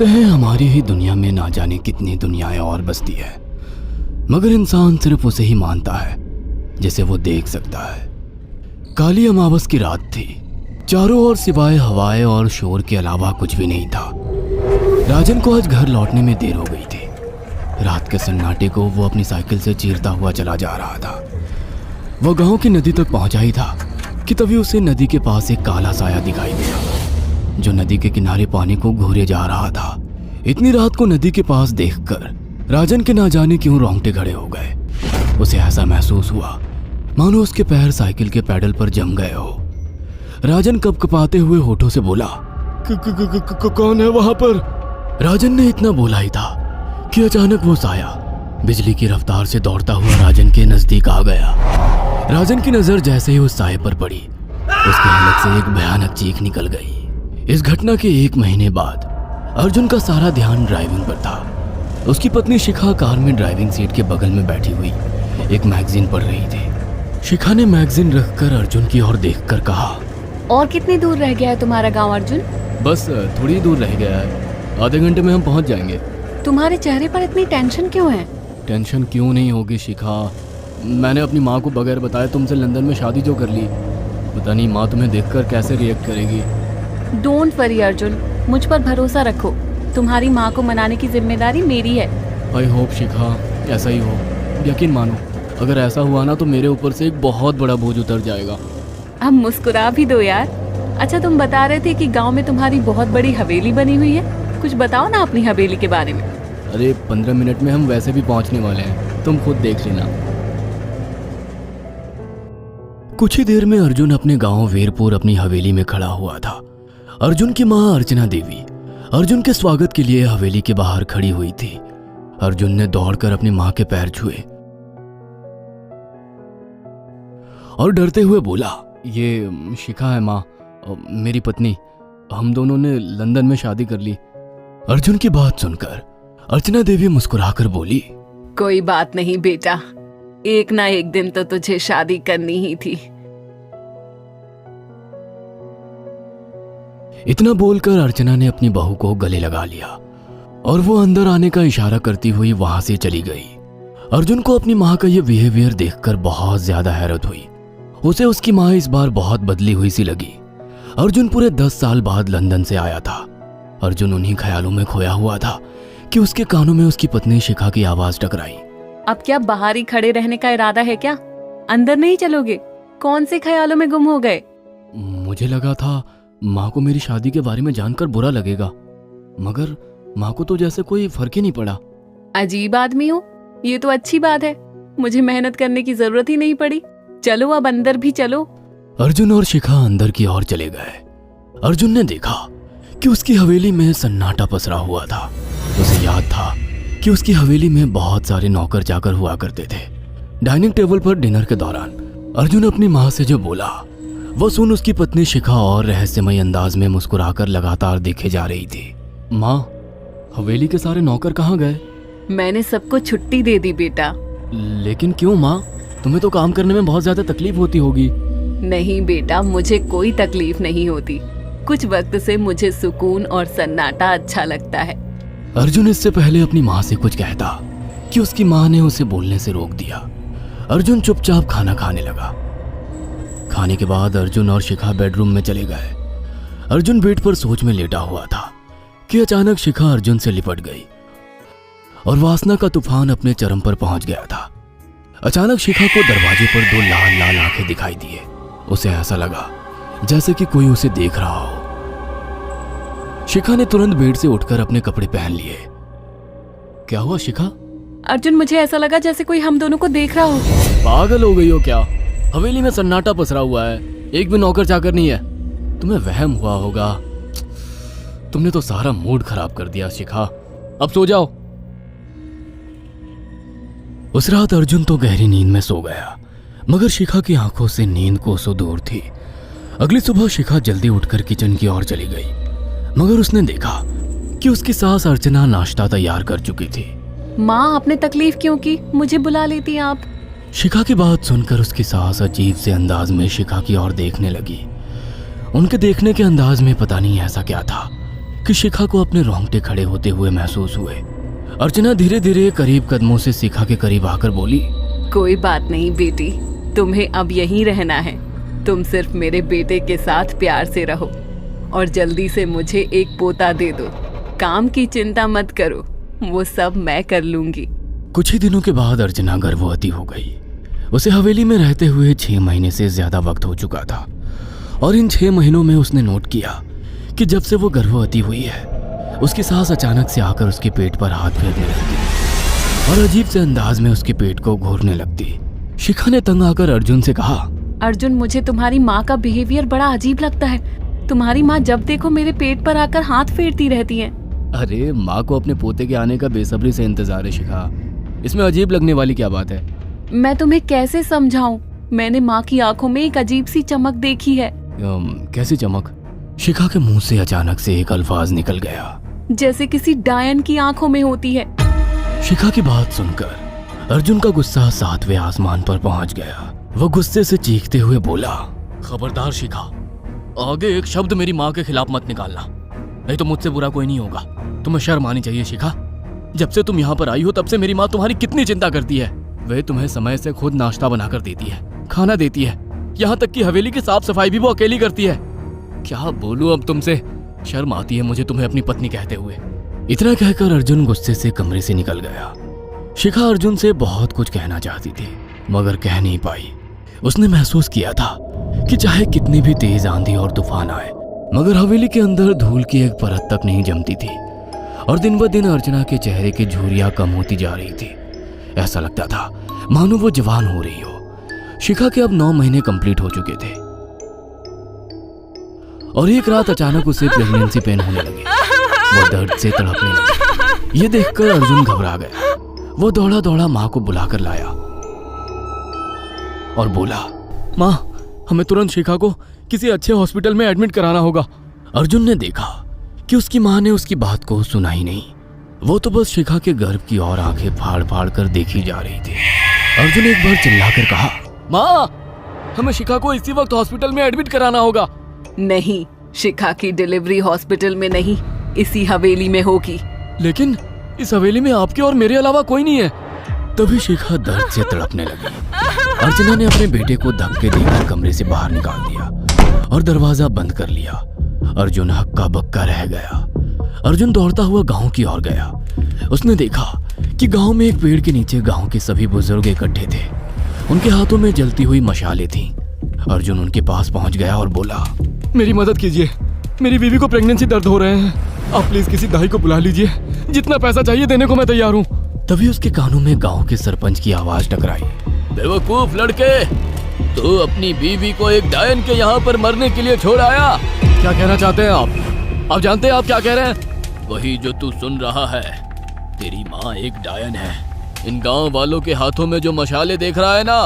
कहते हैं हमारी ही दुनिया में ना जाने कितनी दुनियाएं और बसती है, मगर इंसान सिर्फ उसे ही मानता है जिसे वो देख सकता है। काली अमावस की रात थी। चारों ओर सिवाय हवाएं और शोर के अलावा कुछ भी नहीं था। राजन को आज घर लौटने में देर हो गई थी। रात के सन्नाटे को वो अपनी साइकिल से चीरता हुआ चला जा रहा था। वो गांव की नदी तक पहुंचा ही था कि तभी उसे नदी के पास एक काला साया दिखाई दिया जो नदी के किनारे पानी को घूरे जा रहा था। इतनी रात को नदी के पास देखकर राजन के ना जाने क्यों रोंगटे खड़े हो गए। उसे ऐसा महसूस हुआ मानो उसके पैर साइकिल के पैडल पर जम गए हो। राजन कपकपाते हुए होठों से बोला, कौन है वहां पर? राजन ने इतना बोला ही था कि अचानक वो साया बिजली की रफ्तार से दौड़ता हुआ राजन के नजदीक आ गया। राजन की नजर जैसे ही उस साये पर पड़ी, उसके हलक से एक भयानक चीख निकल गई। इस घटना के 1 महीने बाद अर्जुन का सारा ध्यान ड्राइविंग पर था। उसकी पत्नी शिखा कार में ड्राइविंग सीट के बगल में बैठी हुई एक मैगजीन पढ़ रही थी। शिखा ने मैगजीन रखकर अर्जुन की ओर देखकर कहा, और कितनी दूर रह गया है तुम्हारा गांव अर्जुन? बस थोड़ी दूर रह गया है, आधे घंटे में हम पहुंच जाएंगे। तुम्हारे चेहरे पर इतनी टेंशन क्यों है? टेंशन क्यों नहीं होगी शिखा, मैंने अपनी माँ को बगैर बताए तुमसे लंदन में शादी जो कर ली। पता नहीं माँ तुम्हें देखकर कैसे रिएक्ट करेगी। डोंट वरी अर्जुन, मुझ पर भरोसा रखो। तुम्हारी माँ को मनाने की जिम्मेदारी मेरी है। आई होप शिखा ऐसा ही हो। यकीन मानो अगर ऐसा हुआ ना तो मेरे ऊपर से एक बहुत बड़ा बोझ उतर जाएगा। अब मुस्कुरा भी दो यार। अच्छा, तुम बता रहे थे कि गांव में तुम्हारी बहुत बड़ी हवेली बनी हुई है, कुछ बताओ ना अपनी हवेली के बारे में। अरे 15 मिनट में हम वैसे भी पहुंचने वाले हैं, तुम खुद देख लेना। कुछ ही देर में अर्जुन अपने गांव वीरपुर अपनी हवेली में खड़ा हुआ था। अर्जुन की मां अर्चना देवी अर्जुन के स्वागत के लिए हवेली के बाहर खड़ी हुई थी। अर्जुन ने दौड़कर अपनी मां के पैर छुए और डरते हुए बोला, ये शिखा है माँ, मेरी पत्नी। हम दोनों ने लंदन में शादी कर ली। अर्जुन की बात सुनकर अर्चना देवी मुस्कुराकर बोली, कोई बात नहीं बेटा, एक ना एक दिन तो तुझे शादी करनी ही थी। इतना बोलकर अर्चना ने अपनी बहू को गले लगा लिया और वो अंदर आने का इशारा करती हुई वहां से चली गई। अर्जुन को अपनी माँ का ये बिहेवियर देखकर बहुत ज्यादा हैरत हुई। उसे उसकी माँ इस बार बहुत बदली हुई सी लगी। अर्जुन पूरे 10 साल बाद लंदन से आया था। अर्जुन उन्हीं ख्यालों में खोया हुआ था कि उसके कानों में उसकी पत्नी शिखा की आवाज टकराई। अब क्या बाहर ही खड़े रहने का इरादा है क्या? अंदर नहीं चलोगे? कौन से ख्यालों में गुम हो गए? मुझे लगा था माँ को मेरी शादी के बारे में जानकर बुरा लगेगा, मगर माँ को तो जैसे कोई फर्क ही नहीं पड़ा। अजीब आदमी हो, ये तो अच्छी बात है। मुझे मेहनत करने की जरूरत ही नहीं पड़ी। चलो अब अंदर भी चलो। अर्जुन और शिखा अंदर की ओर चले गए। अर्जुन ने देखा कि उसकी हवेली में सन्नाटा पसरा हुआ था। उसे याद था कि उसकी हवेली में बहुत सारे नौकर चाकर हुआ करते थे। डाइनिंग टेबल पर डिनर के दौरान अर्जुन अपनी माँ से जो बोला वो सुन उसकी पत्नी शिखा और रहस्यमय अंदाज में मुस्कुराकर लगातार देखे जा रही थी। माँ, हवेली के सारे नौकर कहाँ गए? मैंने सबको छुट्टी दे दी बेटा। लेकिन क्यों माँ, तुम्हें तो काम करने में बहुत ज्यादा तकलीफ होती होगी। नहीं बेटा, मुझे कोई तकलीफ नहीं होती। कुछ वक्त से मुझे सुकून और सन्नाटा अच्छा लगता है। अर्जुन इससे पहले अपनी माँ से कुछ कहता कि उसकी माँ ने उसे बोलने से रोक दिया। अर्जुन चुपचाप खाना खाने लगा। खाने के बाद अर्जुन और शिखा बेडरूम में चले गए। अर्जुन बेड पर सोच में लेटा हुआ था कि अचानक शिखा अर्जुन से लिपट गई और वासना का तूफान अपने चरम पर पहुंच गया था। अचानक शिखा को दरवाजे पर 2 लाल लाल आंखें दिखाई दिए। उसे ऐसा लगा जैसे कि कोई उसे देख रहा हो। शिखा ने तुरंत बेड से उठकर अपने कपड़े पहन लिए। क्या हुआ शिखा? अर्जुन, मुझे ऐसा लगा जैसे कोई हम दोनों को देख रहा हो। पागल हो गई हो क्या? हवेली में सन्नाटा पसरा हुआ है, एक भी नौकर चाकर नहीं है। तुम्हें वहम हुआ होगा। तुमने तो सारा मूड खराब कर दिया शिखा, अब सो जाओ। उस रात अर्जुन तो गहरी नींद में सो गया, मगर शिखा की आंखों से नींद कोसों दूर थी। अगली सुबह शिखा जल्दी उठकर किचन की ओर चली गई, मगर उसने देखा कि उसकी सास अर्चना नाश्ता तैयार कर चुकी थी। माँ, आपने तकलीफ क्यों की? मुझे बुला लेती आप। शिखा की बात सुनकर उसकी सास अजीब से अंदाज में शिखा की ओर देखने लगी। उनके देखने के अंदाज में पता नहीं ऐसा क्या था कि शिखा को अपने रोंगटे खड़े होते हुए महसूस हुए। अर्चना धीरे धीरे करीब कदमों से शिखा के करीब आकर बोली, कोई बात नहीं बेटी, तुम्हें अब यहीं रहना है। तुम सिर्फ मेरे बेटे के साथ प्यार से रहो और जल्दी से मुझे एक पोता दे दो। काम की चिंता मत करो, वो सब मैं कर लूंगी। कुछ ही दिनों के बाद अर्चना गर्भवती हो गई। उसे हवेली में रहते हुए 6 महीने से ज्यादा वक्त हो चुका था और इन 6 महीनों में उसने नोट किया कि जब से वो गर्भवती हुई है, उसकी सास अचानक से आकर उसके पेट पर हाथ फेरने लगती और अजीब से अंदाज में उसके पेट को घूरने लगती। शिखा ने तंग आकर अर्जुन से कहा, अर्जुन, मुझे तुम्हारी माँ का बिहेवियर बड़ा अजीब लगता है। तुम्हारी माँ जब देखो मेरे पेट पर आकर हाथ फेरती रहती है। अरे माँ को अपने पोते के आने का बेसब्री से इंतजार है शिखा, इसमें अजीब लगने वाली क्या बात है? मैं तुम्हें कैसे समझाऊं? मैंने माँ की आंखों में एक अजीब सी चमक देखी है। कैसी चमक? शिखा के मुंह से अचानक से एक अल्फाज निकल गया, जैसे किसी डायन की आंखों में होती है। शिखा की बात सुनकर अर्जुन का गुस्सा 7वें आसमान पर पहुंच गया। वो गुस्से से चीखते हुए बोला, खबरदार शिखा, आगे एक शब्द मेरी माँ के खिलाफ मत निकालना, नहीं तो मुझसे बुरा कोई नहीं होगा। तुम्हें शर्म आनी चाहिए शिखा। जब से तुम यहाँ पर आई हो तब से मेरी माँ तुम्हारी कितनी चिंता करती है। वह तुम्हें समय से खुद नाश्ता बनाकर देती है, खाना देती है, यहाँ तक कि हवेली की साफ सफाई भी वो अकेली करती है। क्या बोलूं अब तुमसे, शर्म आती है मुझे तुम्हें अपनी पत्नी कहते हुए। इतना कहकर अर्जुन गुस्से से कमरे से निकल गया। शिखा अर्जुन से बहुत कुछ कहना चाहती थी मगर कह नहीं पाई। उसने महसूस किया था कि चाहे कितनी भी तेज आंधी और तूफान आए, मगर हवेली के अंदर धूल की एक परत तक नहीं जमती थी और दिन ब दिन अर्चना के चेहरे की झुर्रियां कम होती जा रही थी। ऐसा लगता था मानो वो जवान हो रही हो। शिखा के अब 9 महीने कंप्लीट हो चुके थे और एक रात अचानक उसे प्रेगनेंसी पेन होने लगे। वो दर्द से तड़पने लगी। ये देखकर अर्जुन घबरा गया। वो दौड़ा दौड़ा माँ को बुलाकर लाया और बोला, माँ, हमें तुरंत शिखा को किसी अच्छे हॉस्पिटल में एडमिट कराना होगा। अर्जुन ने देखा कि उसकी माँ ने उसकी बात को सुना ही नहीं। वो तो बस शिखा के गर्भ की ओर आंखें फाड़ फाड़ कर देखी जा रही थी। अर्जुन एक बार चिल्लाकर कहा, माँ, हमें शिखा को इसी वक्त हॉस्पिटल में एडमिट कराना होगा। नहीं, शिखा की डिलीवरी हॉस्पिटल में नहीं, इसी हवेली में होगी। लेकिन इस हवेली में आपके और मेरे अलावा कोई नहीं है। तभी शिखा दर्द से तड़पने लगी। अर्चना ने अपने बेटे को धक्के देकर कमरे से बाहर निकाल दिया और दरवाजा बंद कर लिया। अर्जुन हक्का बक्का रह गया। अर्जुन दौड़ता हुआ गांव की ओर गया। उसने देखा कि गांव में एक पेड़ के नीचे गांव के सभी बुजुर्ग इकट्ठे थे। उनके हाथों में जलती हुई मशालें थीं। अर्जुन उनके पास पहुंच गया और बोला, मेरी मदद कीजिए, मेरी बीवी को प्रेगनेंसी दर्द हो रहे हैं। आप प्लीज किसी दाई को बुला लीजिए, जितना पैसा चाहिए देने को मैं तैयार हूँ। तभी उसके कानों में गांव के सरपंच की आवाज टकराई, बेवकूफ लड़के, तू अपनी बीवी को एक डायन के यहाँ पर मरने के लिए छोड़ आया। क्या कहना चाहते हैं आप जानते हैं आप क्या कह रहे हैं? वही जो तू सुन रहा है। तेरी माँ एक डायन है। इन गांव वालों के हाथों में जो मशाले देख रहा है ना,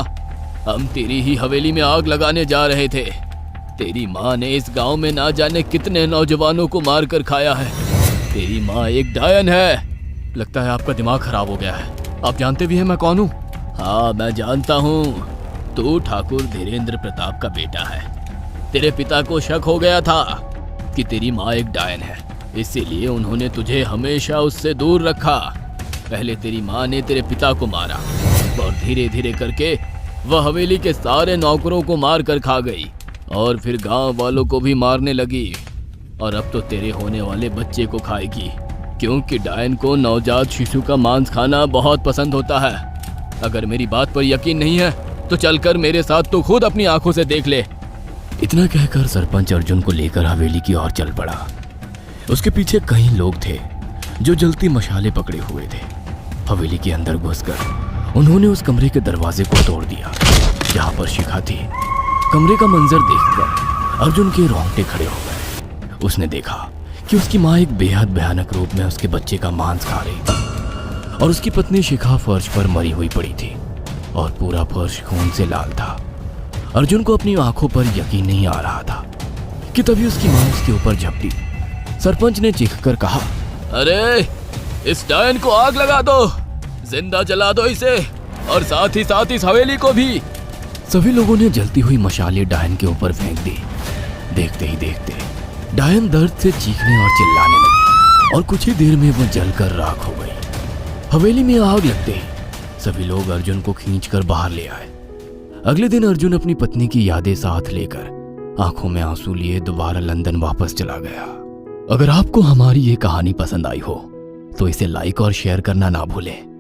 हम तेरी ही हवेली में आग लगाने जा रहे थे। तेरी माँ ने इस गांव में ना जाने कितने नौजवानों को मार कर खाया है। तेरी माँ एक डायन है। लगता है आपका दिमाग खराब हो गया है। आप जानते भी हैं मैं कौन हूँ? हाँ, मैं जानता हूँ। तू ठाकुर धीरेन्द्र प्रताप का बेटा है। तेरे पिता को शक हो गया था कि तेरी माँ एक डायन है, इसीलिए उन्होंने तुझे हमेशा उससे दूर रखा। पहले तेरी माँ ने तेरे पिता को मारा और धीरे धीरे करके वह हवेली के सारे नौकरों को मार कर खा गई और फिर गांव वालों को भी मारने लगी। और अब तो तेरे होने वाले बच्चे को खाएगी, क्योंकि डायन को नवजात शिशु का मांस खाना बहुत पसंद होता है। अगर मेरी बात पर यकीन नहीं है तो चलकर मेरे साथ तो खुद अपनी आंखों से देख ले। इतना कहकर सरपंच अर्जुन को लेकर हवेली की ओर चल पड़ा। उसके पीछे कई लोग थे जो जलती मशाले पकड़े हुए थे। हवेली के अंदर घुसकर उन्होंने उस कमरे के दरवाजे को तोड़ दिया जहां पर शिखा थी। कमरे का मंजर देखकर अर्जुन के रोंगटे खड़े हो गए। उसने देखा कि उसकी माँ एक बेहद भयानक रूप में उसके बच्चे का मांस खा रही थी और उसकी पत्नी शिखा फर्श पर मरी हुई पड़ी थी और पूरा फर्श खून से लाल था। अर्जुन को अपनी आंखों पर यकीन नहीं आ रहा था कि तभी उसकी माँ उसके ऊपर झपटी। सरपंच ने चीखकर कहा, अरे इस डायन को आग लगा दो, जिंदा जला दो इसे और साथ ही साथ इस हवेली को भी। सभी लोगों ने जलती हुई मशालें डायन के ऊपर फेंक दी। देखते ही देखते डायन दर्द से चीखने और चिल्लाने लगी और कुछ ही देर में वो जलकर राख हो गई। हवेली में आग लगते ही सभी लोग अर्जुन को खींचकर बाहर ले आए। अगले दिन अर्जुन अपनी पत्नी की यादें साथ लेकर आंखों में आंसू लिए दोबारा लंदन वापस चला गया। अगर आपको हमारी ये कहानी पसंद आई हो तो इसे लाइक और शेयर करना ना भूलें।